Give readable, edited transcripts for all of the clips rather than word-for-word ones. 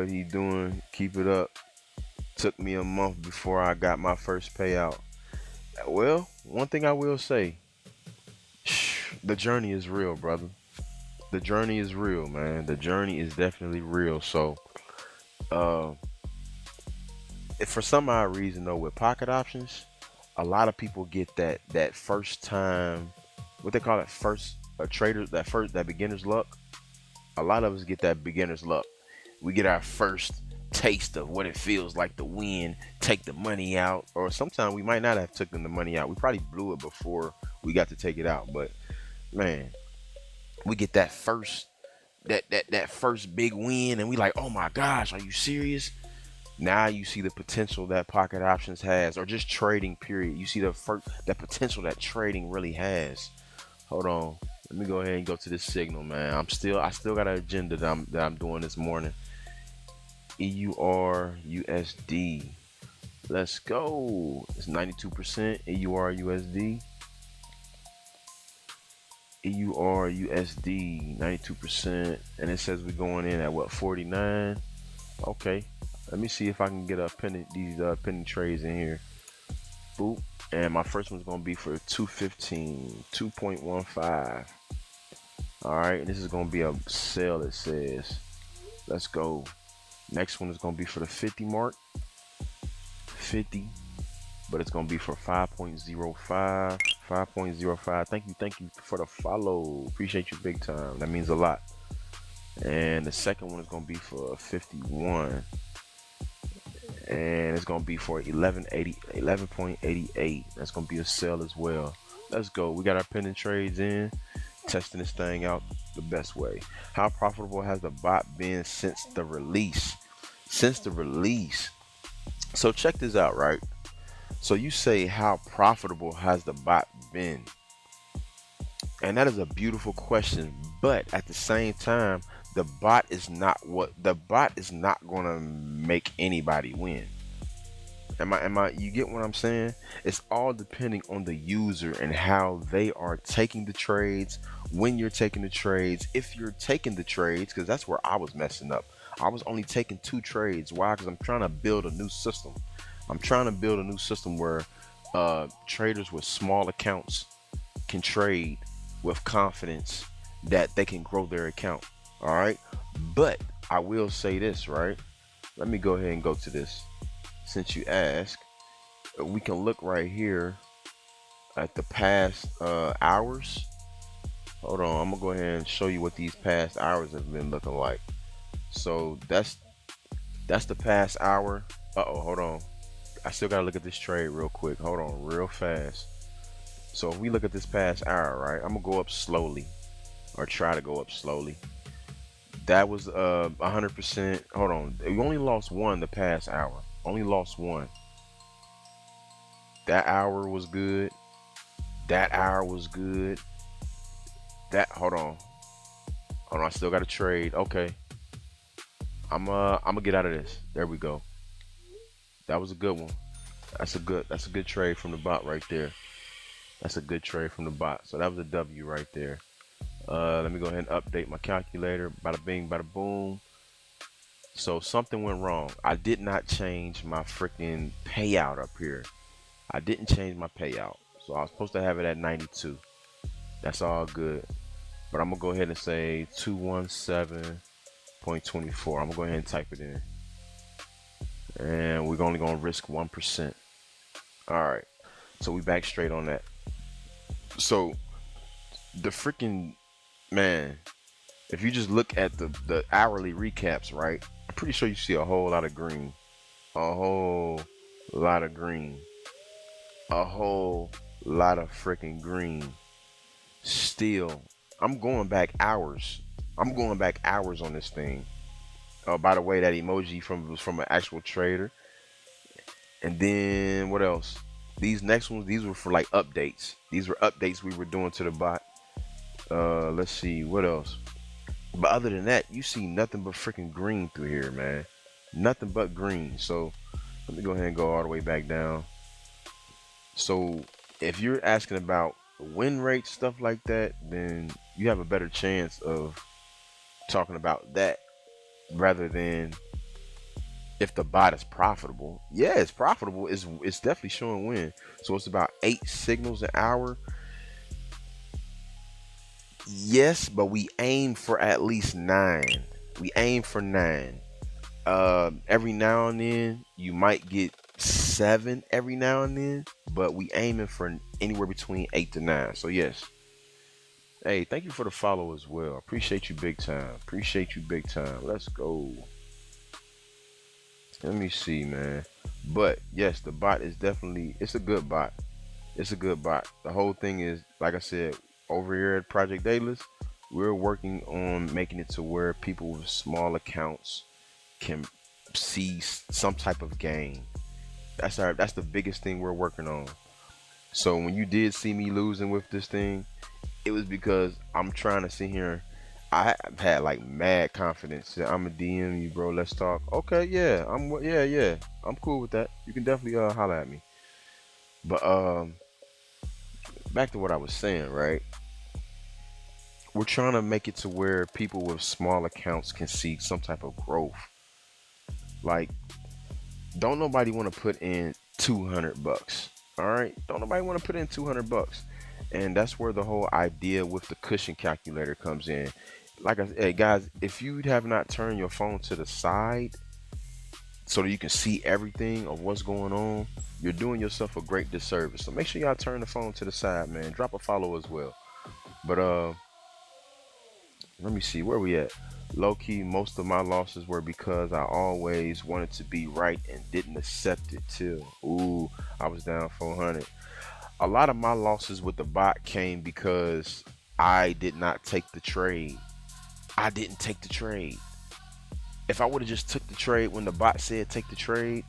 What he doing? Keep it up. Took me a month before I got my first payout. Well, one thing I will say, the journey is real, brother. The journey is real, man. The journey is definitely real. So, uh, if for some odd reason though, with pocket options, a lot of people get that first time, what they call it, first a trader, that beginner's luck. A lot of us get that beginner's luck. We get our first taste of what it feels like to win, take the money out, or sometimes we might not have taken the money out. We probably blew it before we got to take it out. But man, we get that first big win, and we like, oh my gosh, are you serious? Now you see the potential that pocket options has, or just trading period. You see that potential that trading really has. Hold on, let me go ahead and go to this signal, man. I still got an agenda that I'm doing this morning. EUR USD. Let's go. It's 92% EUR USD. EUR USD 92%, and it says we're going in at what, 49. Okay, let me see if I can get these pending trades in here. Boop. And my first one's gonna be for 215, 2.15. All right, and this is gonna be a sell, it says. Let's go. Next one is gonna be for the 50 mark. 50, but it's gonna be for 5.05. 5.05. Thank you for the follow. Appreciate you big time. That means a lot. And the second one is gonna be for 51. And it's gonna be for 11.88. That's gonna be a sell as well. Let's go. We got our pending trades in, testing this thing out the best way. How profitable has the bot been since the release? So check this out, right? So you say, how profitable has the bot been? And that is a beautiful question, but at the same time, the bot is not going to make anybody win. You get what I'm saying? It's all depending on the user and how they are taking the trades, when you're taking the trades, if you're taking the trades, because that's where I was messing up. I was only taking 2 trades. Why? Because I'm trying to build a new system. I'm trying to build a new system where traders with small accounts can trade with confidence that they can grow their account. All right. But I will say this, right? Let me go ahead and go to this. Since you ask, we can look right here at the past hours. Hold on. I'm going to go ahead and show you what these past hours have been looking like. So that's the past hour. Uh-oh, hold on. I still gotta look at this trade real quick. Hold on, real fast. So if we look at this past hour, right, I'm gonna go up slowly, or try to go up slowly. That was 100%. Hold on, we only lost one the past hour. Only lost one. That hour was good. That hour was good. Hold on. I still got to trade. Okay. I'm gonna get out of this. There we go. That was a good one. That's a good trade from the bot right there. That's a good trade from the bot. So that was a W right there. Let me go ahead and update my calculator. Bada bing, bada boom. So something went wrong. I did not change my freaking payout up here. I didn't change my payout. So I was supposed to have it at 92. That's all good. But I'm gonna go ahead and say 217.24. I'm gonna go ahead and type it in. And we're only gonna risk 1%. All right. So we back straight on that. So the freaking, man, if you just look at the hourly recaps, right? I'm pretty sure you see a whole lot of green. A whole lot of green. A whole lot of freaking green. Still, I'm going back hours. I'm going back hours on this thing. Oh, by the way, that emoji was from an actual trader. And then what else? These next ones, these were for like updates. These were updates we were doing to the bot. Let's see what else. But other than that, you see nothing but freaking green through here, man. Nothing but green. So let me go ahead and go all the way back down. So if you're asking about win rate, stuff like that, then you have a better chance of talking about that rather than if the bot is profitable. Yeah, it's profitable. It's definitely showing win. So it's about 8 signals an hour. Yes, but we aim for at least 9. We aim for 9. Every now and then you might get 7 every now and then, but we aiming for anywhere between 8 to 9. So yes. Hey, thank you for the follow as well. Appreciate you big time. Appreciate you big time. Let's go. Let me see, man. But yes, the bot is definitely, it's a good bot. It's a good bot. The whole thing is, like I said, over here at Project Daedalus, we're working on making it to where people with small accounts can see some type of gain. That's the biggest thing we're working on. So when you did see me losing with this thing, it was because I'm trying to sit here. I had like mad confidence that I'm a DM you, bro. Let's talk. Okay, yeah, yeah, I'm cool with that. You can definitely holler at me. But back to what I was saying, right? We're trying to make it to where people with small accounts can see some type of growth. Like, don't nobody want to put in 200 bucks. All right, don't nobody want to put in 200 bucks. And that's where the whole idea with the cushion calculator comes in. Like I said, hey guys, if you have not turned your phone to the side so that you can see everything of what's going on, you're doing yourself a great disservice. So make sure y'all turn the phone to the side, man. Drop a follow as well. But let me see where we at. Low key, most of my losses were because I always wanted to be right and didn't accept it till I was down 400. A lot of my losses with the bot came because I did not take the trade. I didn't take the trade. If I would have just took the trade when the bot said take the trade,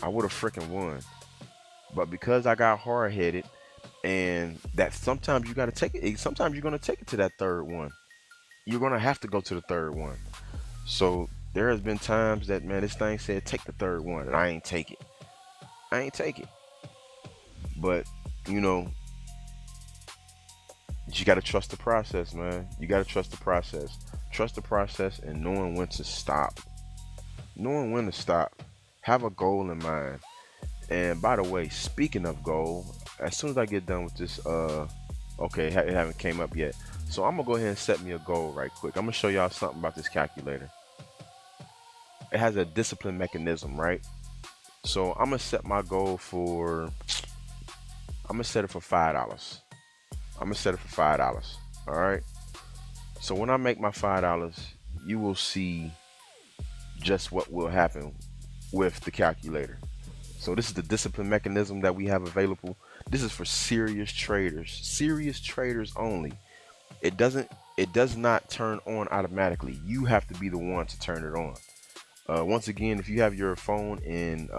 I would have freaking won. But because I got hard-headed, and that sometimes you got to take it, sometimes you're going to take it to that third one. You're going to have to go to the third one. So there has been times that, man, this thing said take the third one, and I ain't take it. I ain't take it. But, you know, you got to trust the process, man. You got to trust the process. Trust the process and knowing when to stop. Knowing when to stop. Have a goal in mind. And by the way, speaking of goal, as soon as I get done with this, okay, it haven't came up yet. So I'm going to go ahead and set me a goal right quick. I'm going to show y'all something about this calculator. It has a discipline mechanism, right? So I'm going to set my goal for, I'm going to set it for $5. I'm gonna set it for $5. All right. So when I make my $5, you will see just what will happen with the calculator. So this is the discipline mechanism that we have available. This is for serious traders only. It does not turn on automatically. You have to be the one to turn it on. Once again, if you have your phone in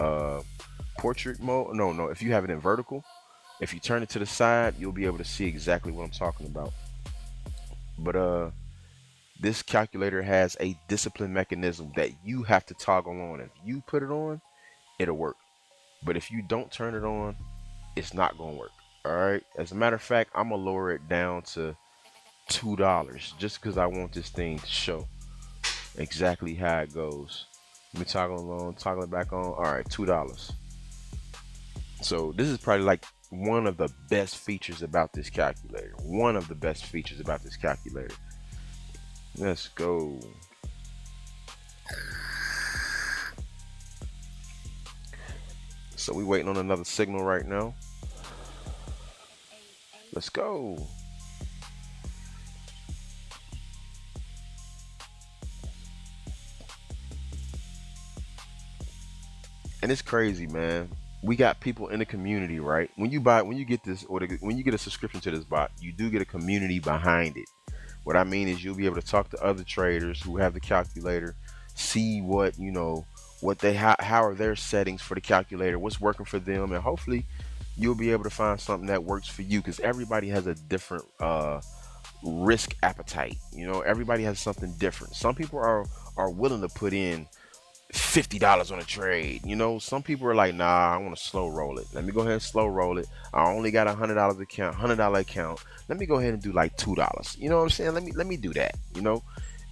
portrait mode, no, if you have it in vertical, if you turn it to the side, you'll be able to see exactly what I'm talking about. But this calculator has a discipline mechanism that you have to toggle on. If you put it on, it'll work. But if you don't turn it on, it's not gonna work. All right. As a matter of fact, I'm gonna lower it down to $2 just because I want this thing to show exactly how it goes. Let me toggle it back on. All right, $2. So this is probably like one of the best features about this calculator. One of the best features about this calculator. Let's go. So we waiting on another signal right now. Let's go. And it's crazy, man. We got people in the community, right? When you get this, or when you get a subscription to this bot, you do get a community behind it. What I mean is you'll be able to talk to other traders who have the calculator, see what, you know, what they how are their settings for the calculator, what's working for them, and hopefully you'll be able to find something that works for you, because everybody has a different risk appetite. You know, everybody has something different. Some people are willing to put in $50 on a trade. You know, some people are like, nah, I want to slow roll it. Let me go ahead and slow roll it. I only got $100 account. Let me go ahead and do like $2. You know what I'm saying? Let me do that. You know,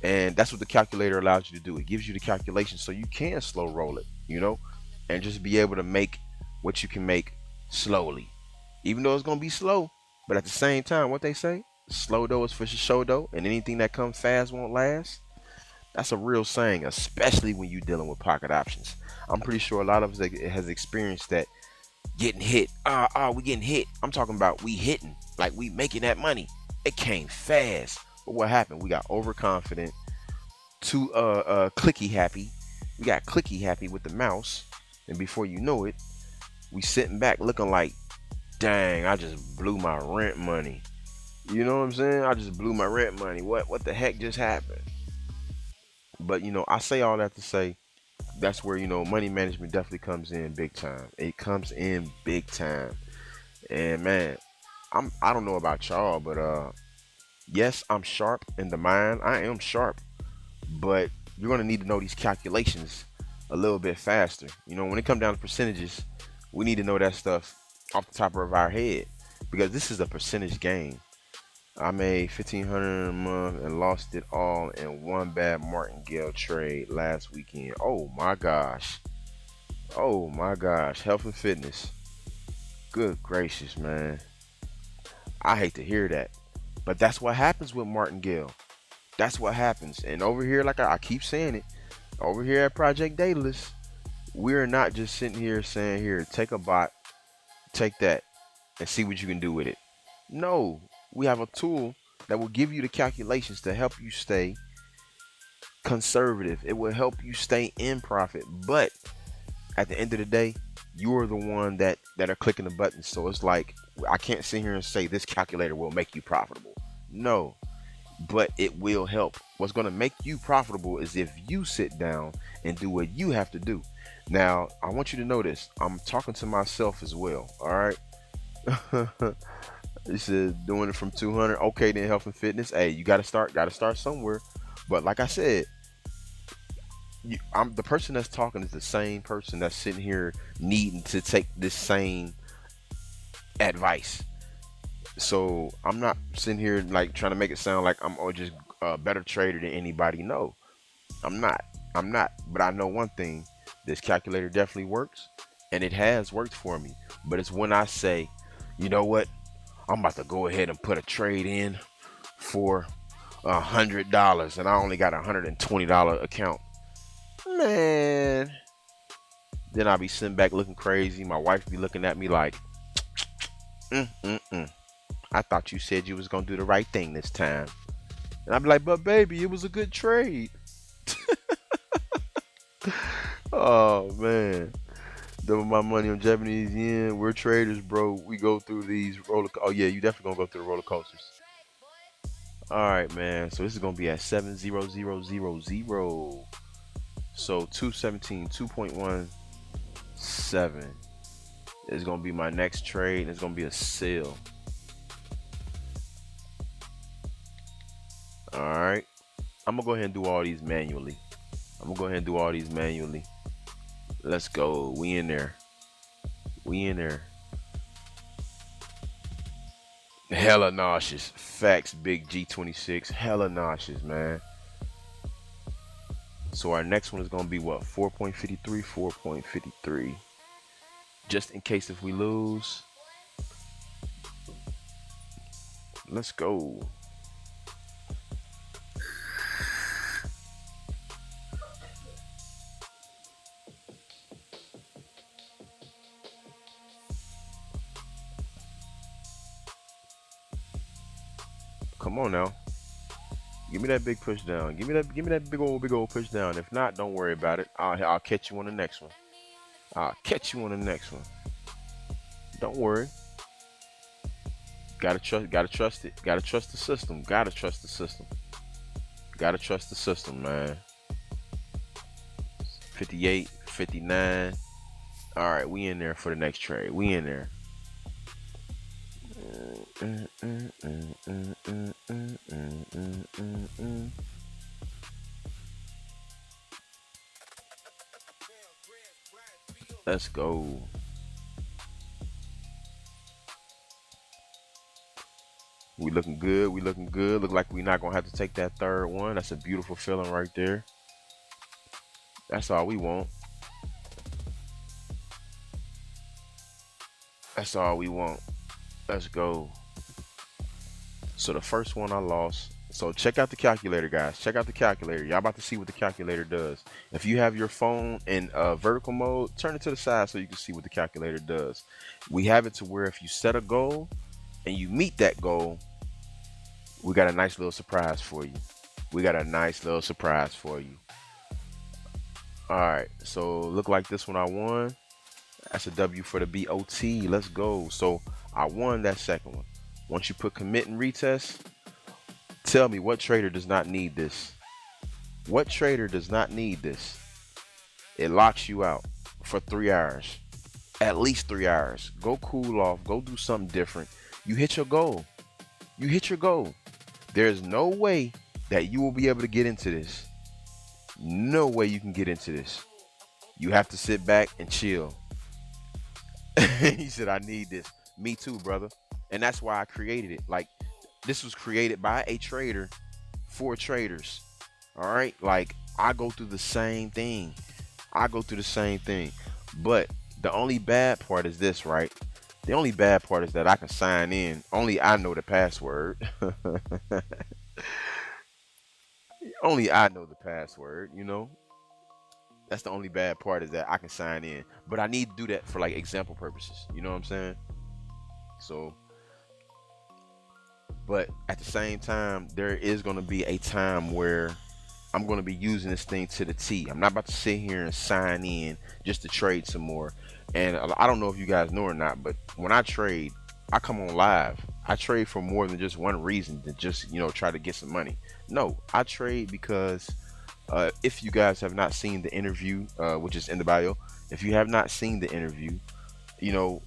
And that's what the calculator allows you to do. It gives you the calculation so you can slow roll it, and just be able to make what you can make slowly. Even though it's gonna be slow, but at the same time, what they say, slow dough is for show dough, and anything that comes fast won't last. That's a real saying, especially when you're dealing with pocket options. I'm pretty sure a lot of us has experienced that getting hit. We getting hit. I'm talking about we hitting, like we making that money. It came fast. But what happened? We got overconfident, too clicky happy. We got clicky happy with the mouse. And before you know it, we sitting back looking like, dang, I just blew my rent money. You know what I'm saying? I just blew my rent money. What the heck just happened? But I say all that to say that's where money management definitely comes in big time. It comes in big time. And man, I don't know about y'all, but yes, I'm sharp in the mind. I am sharp, but you're gonna need to know these calculations a little bit faster. When it comes down to percentages, we need to know that stuff off the top of our head because this is a percentage game. I made $1,500 a month and lost it all in one bad martingale trade last weekend. Oh my gosh. Oh my gosh. Health and fitness. Good gracious, man. I hate to hear that. But that's what happens with martingale. That's what happens. And over here, like I keep saying it, over here at Project Daedalus, we're not just sitting here saying, here, take a bot, take that, and see what you can do with it. No, we have a tool that will give you the calculations to help you stay conservative. It will help you stay in profit. But at the end of the day, you're the one that are clicking the buttons. So it's like, I can't sit here and say this calculator will make you profitable. No, but it will help. What's going to make you profitable is if you sit down and do what you have to do. Now, I want you to know this. I'm talking to myself as well. All right. It says doing it from 200. Okay, then health and fitness. Hey, you got to start somewhere. But like I said, I'm the person that's talking is the same person that's sitting here needing to take this same advice. So I'm not sitting here like trying to make it sound like I'm just a better trader than anybody. No, I'm not. But I know one thing: this calculator definitely works, and it has worked for me. But it's when I say, you know what? I'm about to go ahead and put a trade in for $100, and I only got a $120 account. Man, then I'll be sitting back looking crazy. My wife be looking at me like, I thought you said you was gonna do the right thing this time. And I'd be like, but baby, it was a good trade. Oh man. Double my money on Japanese yen. We're traders, bro. We go through these oh yeah, you definitely gonna go through the roller coasters. Alright, man. So this is gonna be at 70000. So 217, 2.17 is gonna be my next trade, and it's gonna be a sell. Alright. I'm gonna go ahead and do all these manually. Let's go. We in there. Hella nauseous. Facts, big G26. Hella nauseous, man. So our next one is going to be what? 4.53, 4.53. Just in case if we lose. Let's go. Come on now. Give me that big push down. Give me that big old push down. If not, don't worry about it. I'll catch you on the next one. Don't worry. Gotta trust it. Gotta trust the system. Gotta trust the system, man. 58, 59. All right, we in there for the next trade. We in there. Let's go. We looking good. We looking good. Look like we're not gonna have to take that third one. That's a beautiful feeling right there. That's all we want. That's all we want. Let's go. So the first one I lost. So check out the calculator, guys. Check out the calculator. Y'all about to see what the calculator does. If you have your phone in vertical mode, turn it to the side so you can see what the calculator does. We have it to where if you set a goal and you meet that goal, we got a nice little surprise for you. We got a nice little surprise for you. All right, so look like this one I won. That's a W for the BOT. Let's go. So I won that second one. Once you put commit and retest, tell me what trader does not need this? What trader does not need this? It locks you out for 3 hours, at least 3 hours. Go cool off, go do something different. You hit your goal. You hit your goal. There's no way that you will be able to get into this. No way you can get into this. You have to sit back and chill. He said, I need this. Me too, brother. And that's why I created it. Like, this was created by a trader for traders. All right. Like, I go through the same thing. But the only bad part is this, right? The only bad part is that I can sign in. Only I know the password. Only I know the password, you know? That's the only bad part, is that I can sign in. But I need to do that for like example purposes. You know what I'm saying? So, but at the same time, there is going to be a time where I'm going to be using this thing to the T. I'm not about to sit here and sign in just to trade some more. And I don't know if you guys know or not, but when I trade, I come on live. I trade for more than just one reason, to just, you know, try to get some money. No, I trade because if you guys have not seen the interview, which is in the bio, if you have not seen the interview, you know,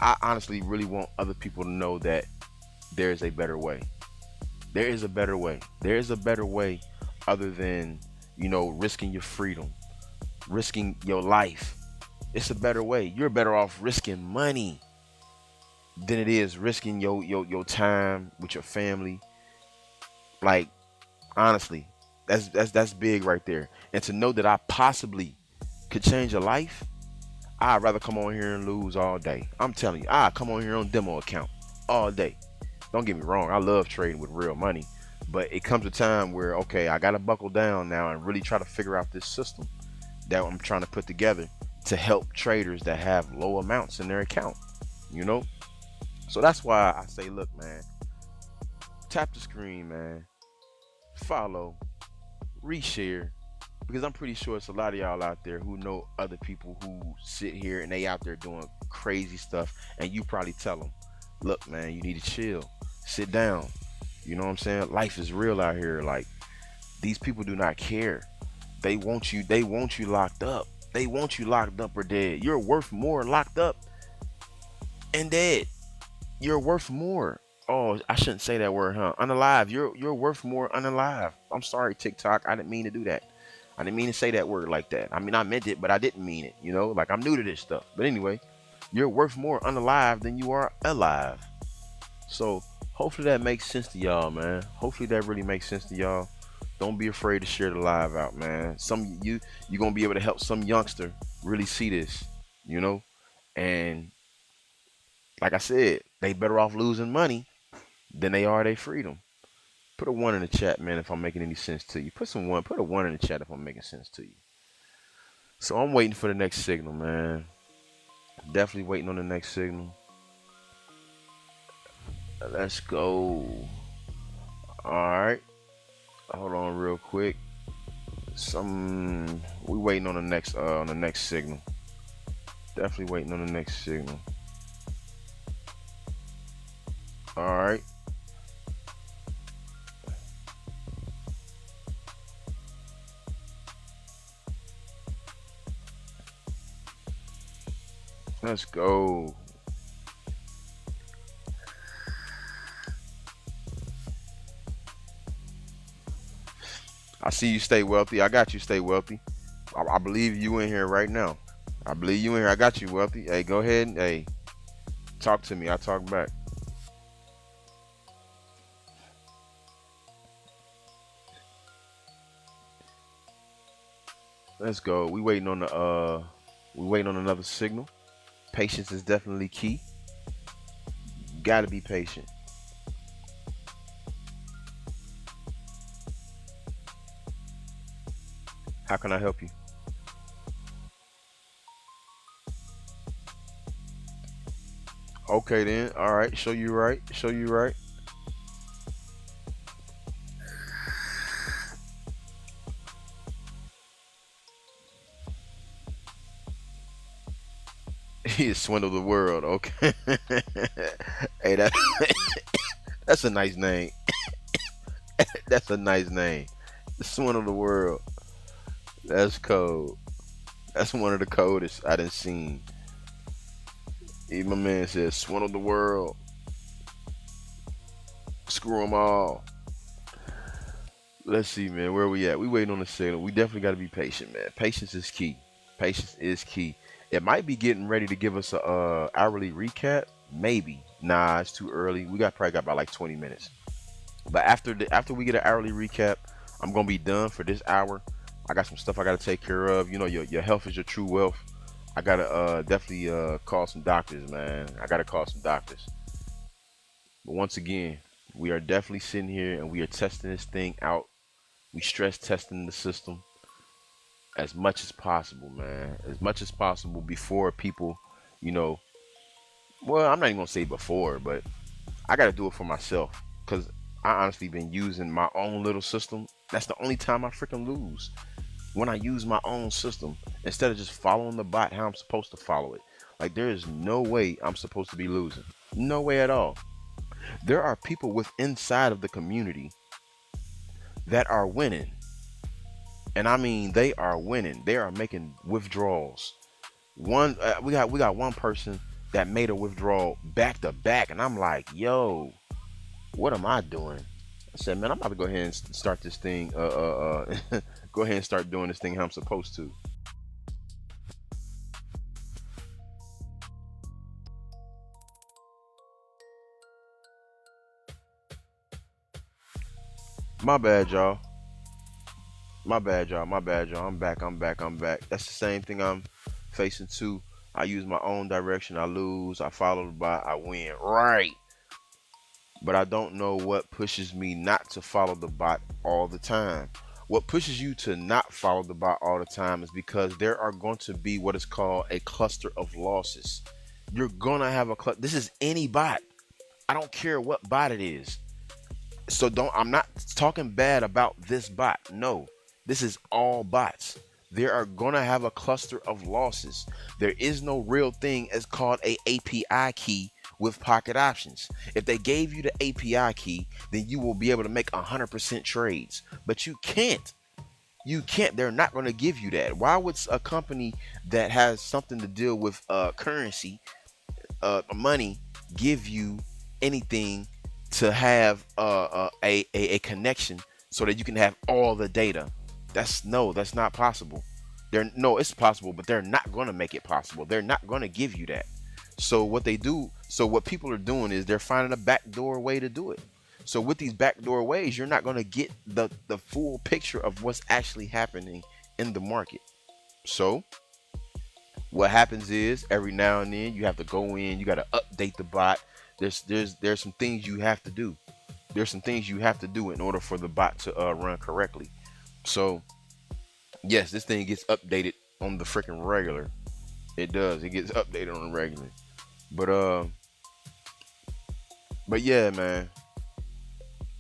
I honestly really want other people to know that there is a better way. There is a better way. There is a better way other than, you know, risking your freedom, risking your life. It's a better way. You're better off risking money than it is risking your time with your family. Like, honestly, that's big right there. And to know that I possibly could change a life, I'd rather come on here and lose all day. I'm telling you, I come on here on demo account all day. Don't get me wrong, I love trading with real money, but it comes a time where, okay, I gotta buckle down now and really try to figure out this system that I'm trying to put together to help traders that have low amounts in their account, you know? So that's why I say, look, man, tap the screen, man, follow, reshare, because I'm pretty sure it's a lot of y'all out there who know other people who sit here and they out there doing crazy stuff, and you probably tell them, look, man, you need to chill, sit down. You know what I'm saying? Life is real out here. Like, these people do not care. They want you locked up. They want you locked up or dead. You're worth more locked up and dead. You're worth more. Oh, I shouldn't say that word, huh? Unalive. You're worth more unalive. I'm sorry, TikTok. I didn't mean to do that. I didn't mean to say that word like that. I mean, I meant it, but I didn't mean it. You know, like, I'm new to this stuff. But anyway, you're worth more unalive than you are alive. So hopefully that makes sense to y'all, man. Hopefully that really makes sense to y'all. Don't be afraid to share the live out, man. You're gonna be able to help some youngster really see this, you know. And like I said, they better off losing money than they are their freedom. Put a 1 in the chat, man, if I'm making any sense to you. Put a 1 in the chat if I'm making sense to you. So I'm waiting for the next signal, man. Definitely waiting on the next signal. Let's go. All right. Hold on real quick. We waiting on the next signal. Definitely waiting on the next signal. All right. Let's go. I see you, Stay Wealthy. I got you, Stay Wealthy. I believe you in here right now. I believe you in here. I got you, Wealthy. Hey, go ahead and talk to me. I'll talk back. Let's go. We waiting on another signal. Patience is definitely key. Gotta be patient. How can I help you? Okay then. All right. Show you right. Show you right. He swindled the world. Okay. Hey, that's a nice name. That's a nice name. Swindle the world. That's cold. That's one of the coldest I done seen. Even my man says swindle the world. Screw them all. Let's see, man. Where we at? We waiting on the signal. We definitely got to be patient, man. Patience is key. Patience is key. It might be getting ready to give us a hourly recap. Maybe. Nah, it's too early. We got probably got about like 20 minutes. But after we get an hourly recap, I'm gonna be done for this hour. I got some stuff I gotta take care of. You know, your health is your true wealth. I gotta definitely call some doctors, man. I gotta call some doctors. But once again, we are definitely sitting here and we are testing this thing out. We stress testing the system as much as possible, man. As much as possible before people, you know, well, I'm not even gonna say before, but I gotta do it for myself. Cause I honestly been using my own little system. That's the only time I freaking lose. When I use my own system instead of just following the bot how I'm supposed to follow it. Like there is no way I'm supposed to be losing. No way at all. There are people with inside of the community that are winning. And I mean they are winning. They are making withdrawals. We got one person that made a withdrawal back to back and I'm like, "Yo, what am I doing?" I said, "Man, I'm about to go ahead and start this thing go ahead and start doing this thing how I'm supposed to." My bad, y'all. My bad, y'all. My bad, y'all. I'm back. I'm back. I'm back. That's the same thing I'm facing too. I use my own direction. I lose. I follow the bot. I win. Right. But I don't know what pushes me not to follow the bot all the time. What pushes you to not follow the bot all the time is because there are going to be what is called a cluster of losses. You're gonna have a cluster. This is any bot. I don't care what bot it is. So don't, I'm not talking bad about this bot. No, this is all bots. They are gonna have a cluster of losses. There is no real thing as called a API key with pocket options. If they gave you the API key, then you will be able to make 100% trades. But you can't. You can't. They're not going to give you that. Why would a company that has something to deal with currency, money, give you anything to have a connection so that you can have all the data? That's not possible. No, it's possible, but they're not going to make it possible. They're not going to give you that. So what people are doing is they're finding a backdoor way to do it. So with these backdoor ways, you're not going to get the full picture of what's actually happening in the market. So what happens is every now and then you have to go in, you got to update the bot. There's some things you have to do. There's some things you have to do in order for the bot to run correctly. So yes, this thing gets updated on the freaking regular. It does. It gets updated on the regular. But but yeah, man.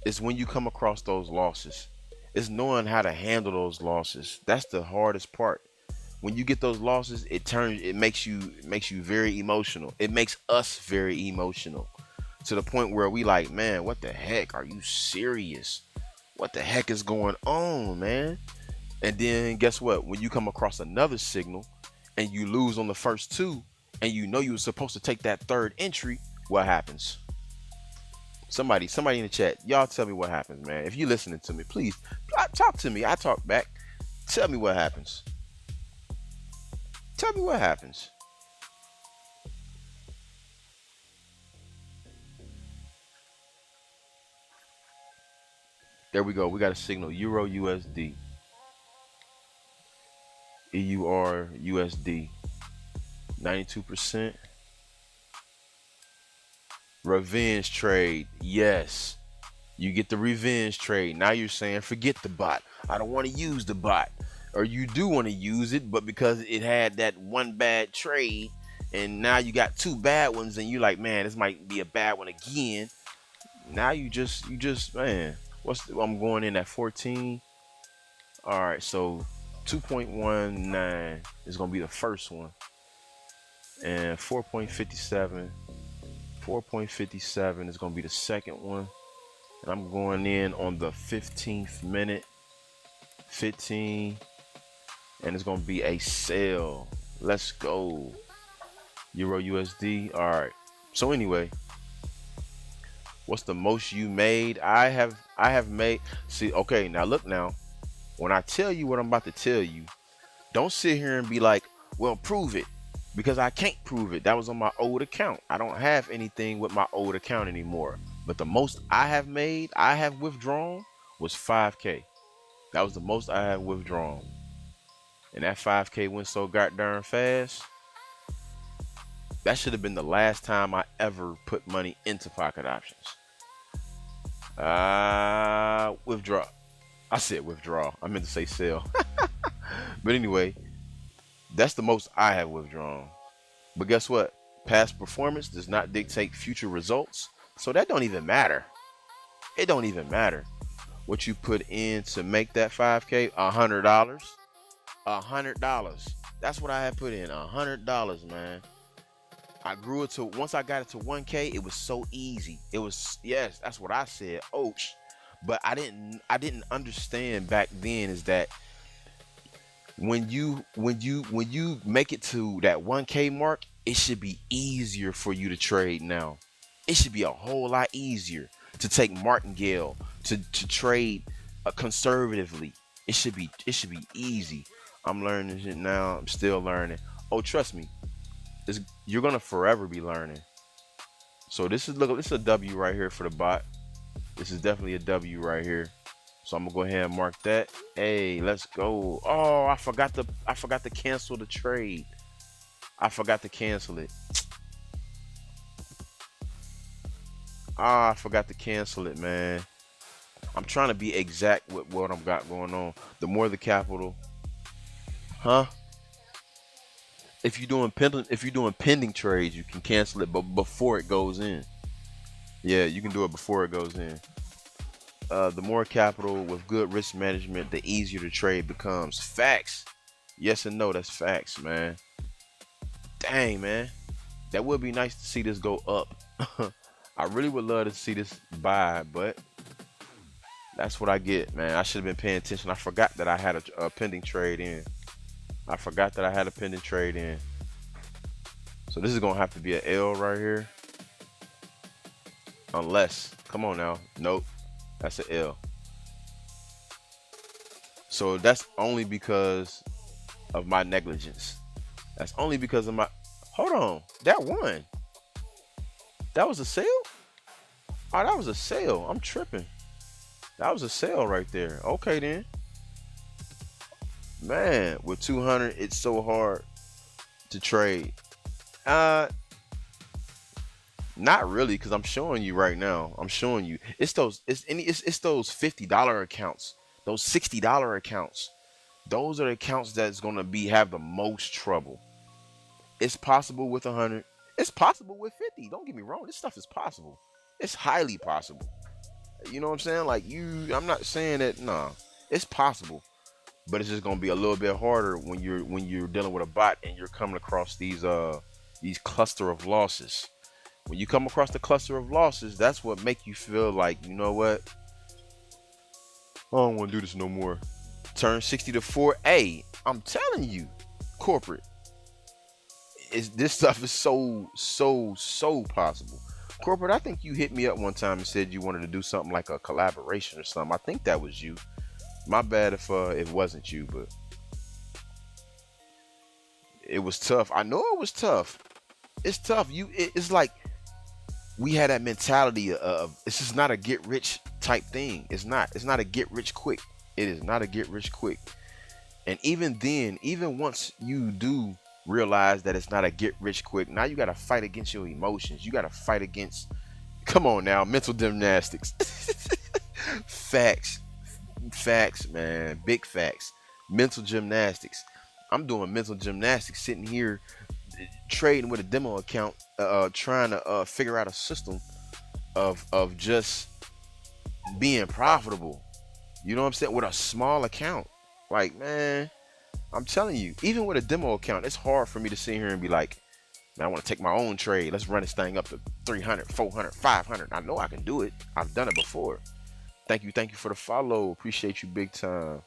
It's when you come across those losses. It's knowing how to handle those losses. That's the hardest part. When you get those losses, it makes you very emotional. It makes us very emotional to the point where we like, man, what the heck? Are you serious? What the heck is going on, man? And then guess what? When you come across another signal and you lose on the first two and you know you were supposed to take that third entry, what happens? Somebody in the chat, y'all tell me what happens, man. If you're listening to me, please talk to me. I talk back. Tell me what happens. Tell me what happens. There we go. We got a signal, Euro USD. EUR USD 92%. Revenge trade. Yes. You get the revenge trade. Now you're saying forget the bot. I don't want to use the bot. Or you do want to use it, but because it had that one bad trade and now you got two bad ones and you're like, man, this might be a bad one again. Now you just man, I'm going in at 14. All right, so 2.19 is going to be the first one. And 4.57 is going to be the second one. And I'm going in on the 15th minute. 15. And it's going to be a sale. Let's go. Euro USD. All right. So anyway, what's the most you made? I have made. See, okay, now look now. When I tell you what I'm about to tell you, don't sit here and be like, well, prove it. Because I can't prove it. That was on my old account. I don't have anything with my old account anymore. But the most I have made, I have withdrawn, was 5K. That was the most I have withdrawn. And that 5K went so goddamn fast. That should have been the last time I ever put money into pocket options. Withdraw. I said withdraw. I meant to say sell. But anyway, that's the most I have withdrawn. But guess what? Past performance does not dictate future results. So that don't even matter. It don't even matter what you put in to make that 5K. $100. $100. That's what I had put in. $100, man. I grew it to, once I got it to 1K, it was so easy. It was, yes, that's what I said. Ouch. But I didn't understand back then is that when you make it to that 1K mark, it should be easier for you to trade now. It should be a whole lot easier to take martingale, to trade conservatively. It should be easy. I'm learning it now. I'm still learning. Oh, trust me, you're gonna forever be learning. So this is, look, this is a W right here for the bot. This is definitely a W right here. So I'm gonna go ahead and mark that. Hey, let's go. Oh, I forgot to cancel the trade. I forgot to cancel it. I forgot to cancel it, man. I'm trying to be exact with what I've got going on. The more the capital, huh? If you're doing pending trades, you can cancel it, but before it goes in. Yeah, you can do it before it goes in. The more capital with good risk management, the easier the trade becomes. Facts. Yes and no, that's facts, man. Dang, man. That would be nice to see this go up. I really would love to see this buy, but that's what I get, man. I should have been paying attention. I forgot that I had a pending trade in. I forgot that I had a pending trade in. So this is going to have to be an L right here. Unless, come on now. Nope. That's an L. So that's only because of my negligence. That's only because of my, hold on. That won. That was a sale? Oh, that was a sale. I'm tripping. That was a sale right there. Okay, then. Man, with 200, it's so hard to trade. Not really, because I'm showing you right now. I'm showing you. It's those $50 accounts, those $60 accounts. Those are the accounts that's gonna have the most trouble. It's possible with 100. It's possible with 50. Don't get me wrong. This stuff is possible. It's highly possible. You know what I'm saying? Like I'm not saying that. Nah, it's possible, but it's just gonna be a little bit harder when you're dealing with a bot and you're coming across these cluster of losses. When you come across the cluster of losses, that's what make you feel like, you know what? I don't want to do this no more. Turn 60 to 4. Hey, I'm telling you, corporate. This stuff is so possible. Corporate, I think you hit me up one time and said you wanted to do something like a collaboration or something. I think that was you. My bad if it wasn't you, but it was tough. I know it was tough. It's tough. It's like we had that mentality of it's just not a get rich type thing. It's not a get rich quick. It is not a get rich quick. And even then, even once you do realize that it's not a get rich quick, now you got to fight against your emotions. You got to fight against, come on now, mental gymnastics. Facts. Facts, man. Big facts. Mental gymnastics. I'm doing mental gymnastics sitting here trading with a demo account, trying to figure out a system of just being profitable. You know what I'm saying? With a small account. Like, man, I'm telling you, even with a demo account, it's hard for me to sit here and be like, man, I want to take my own trade. Let's run this thing up to 300, 400, 500. I know I can do it. I've done it before. Thank you for the follow. Appreciate you big time.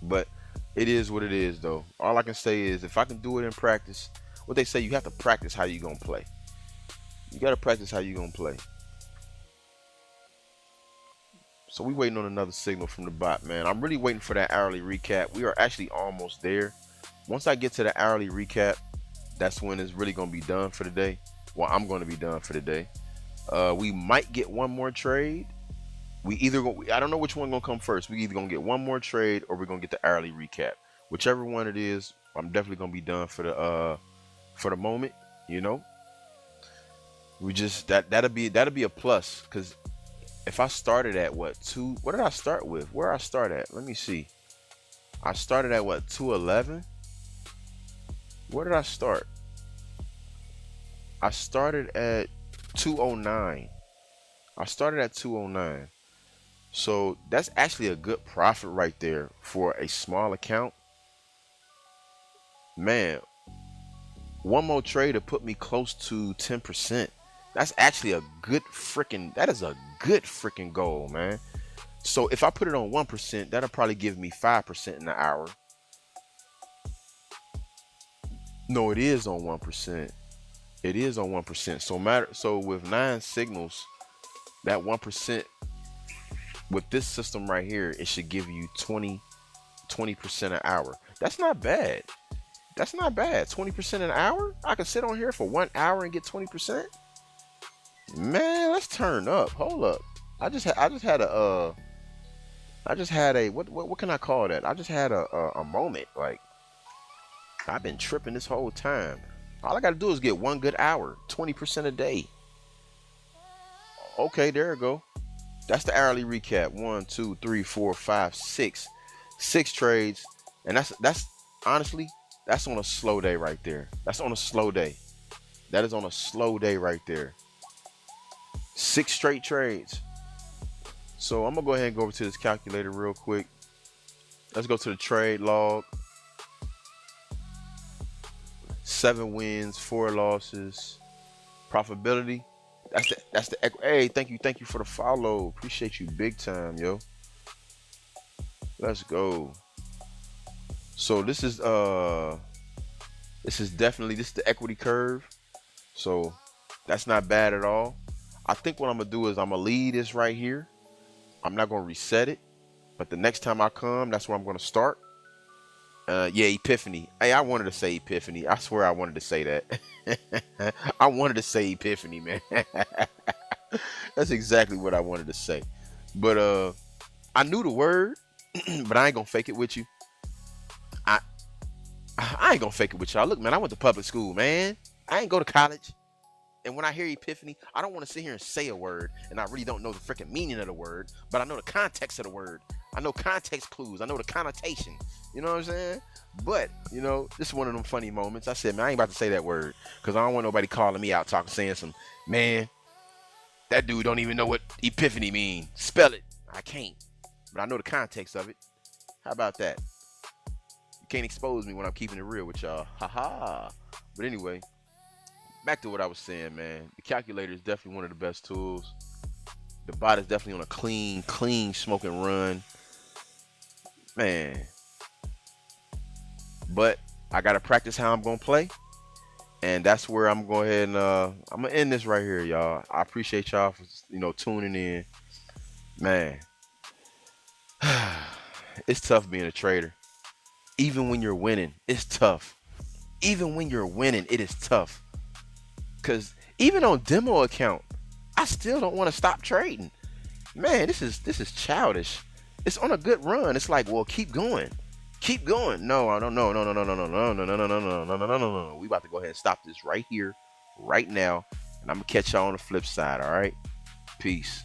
But it is what it is, though. All I can say is if I can do it in practice, what they say, you have to practice how you gonna play. You got to practice how you gonna play. So we waiting on another signal from the bot, man. I'm really waiting for that hourly recap. We are actually almost there. Once I get to the hourly recap, that's when it's really gonna be done for the day. Well, I'm gonna be done for the day. We might get one more trade. We either I don't know which one gonna come first. We either gonna get one more trade or we're gonna get the hourly recap. Whichever one it is, I'm definitely gonna be done for the moment. You know, we just that'll be a plus, because if I started at what did I start with? Where I start at? Let me see. I started at what, 211? Where did I start? I started at 209. I started at 209. So that's actually a good profit right there for a small account. Man, one more trade to put me close to 10%. That's actually a good freaking goal, man. So if I put it on 1%, that'll probably give me 5% in an hour. No, it is on 1%. It is on 1%. So with 9 signals, that 1% with this system right here, it should give you 20% an hour. That's not bad. That's not bad. 20% an hour? I can sit on here for 1 hour and get 20%. Man, let's turn up. Hold up. I just had a what can I call that? I just had a moment. Like, I've been tripping this whole time. All I gotta do is get 1 good hour, 20% a day. Okay, there we go. That's the hourly recap. 1, 2, 3, 4, 5, 6. 6 trades. And that's honestly, that's on a slow day right there. That's on a slow day. That is on a slow day right there. 6 straight trades. So I'm gonna go ahead and go over to this calculator real quick. Let's go to the trade log. 7 wins, 4 losses. Profitability. That's the hey, thank you for the follow. Appreciate you big time, yo. Let's go. So this is the equity curve. So that's not bad at all. I think what I'm gonna do is I'm gonna leave this right here. I'm not gonna reset it, but the next time I come, that's where I'm gonna start. Yeah, Epiphany. Hey, I wanted to say Epiphany. I swear I wanted to say that. I wanted to say Epiphany, man. That's exactly what I wanted to say. But I knew the word, but I ain't gonna fake it with you. I ain't gonna fake it with y'all. Look, man, I went to public school, man. I ain't go to college. And when I hear Epiphany, I don't want to sit here and say a word, and I really don't know the freaking meaning of the word, but I know the context of the word. I know context clues. I know the connotation. You know what I'm saying? But, you know, this is one of them funny moments. I said, man, I ain't about to say that word, because I don't want nobody calling me out saying some, man, that dude don't even know what Epiphany means. Spell it. I can't. But I know the context of it. How about that? You can't expose me when I'm keeping it real with y'all. Ha. But anyway, back to what I was saying, man. The calculator is definitely one of the best tools. The bot is definitely on a clean smoking run. Man. But I got to practice how I'm going to play. And that's where I'm going ahead and I'm going to end this right here, y'all. I appreciate y'all for, tuning in. Man. It's tough being a trader. Even when you're winning, it's tough. Even when you're winning, it is tough. Because even on demo account, I still don't want to stop trading. Man, this is childish. It's on a good run. It's like, well, keep going. Keep going. No, I don't know. No, no, no, no, no, no, no, no, no, no, no, no, no, no, no, no. We about to go ahead and stop this right here, right now. And I'm gonna catch y'all on the flip side. All right. Peace.